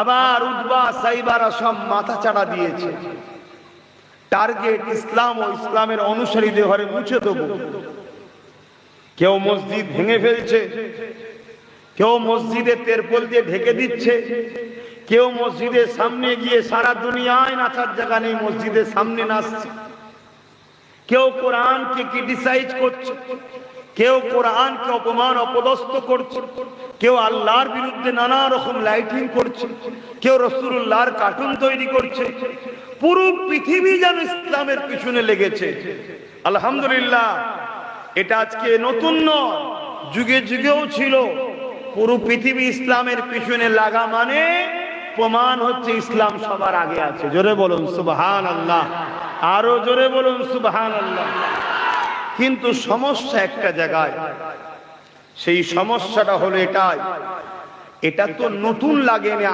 আবার উতবা সাইবারা সব মাথা চাড়া দিয়েছে, টার্গেট ইসলাম ও ইসলামের অনুসারীদের ঘরে মুছে দেবো। কেউ মসজিদ ভেঙে ফেলছে, কেউ মসজিদে তেরপল দিয়ে ঢেকে দিচ্ছে, কেউ মসজিদের সামনে গিয়ে সারা দুনিয়ায় নাচার জায়গা নেই মসজিদের সামনে নাচছে, কেউ কোরআনকে ক্রিটিসাইজ করছে, কেউ কোরআনকে অপমান অপদস্থ করছে, কেউ আল্লাহর বিরুদ্ধে নানা রকম লাইটিং করছে, কেউ রাসূলুল্লাহর কার্টুন তৈরি করছে। পুরো পৃথিবী যেন ইসলামের পিছনে লেগেছে। আলহামদুলিল্লাহ, এটা আজকে নতুন নয়, যুগে যুগেও ছিল। পুরো পৃথিবী ইসলামের পিছনে লাগা মানে প্রমাণ হচ্ছে ইসলাম সবার আগে আছে। জোরে বলুন সুবহানাল্লাহ, আরো জোরে বলুন সুবহানাল্লাহ। কিন্তু সমস্যা একটা জায়গায়, সেই সমস্যাটা হলো এটাই, এটা তো নতুন লাগেনি।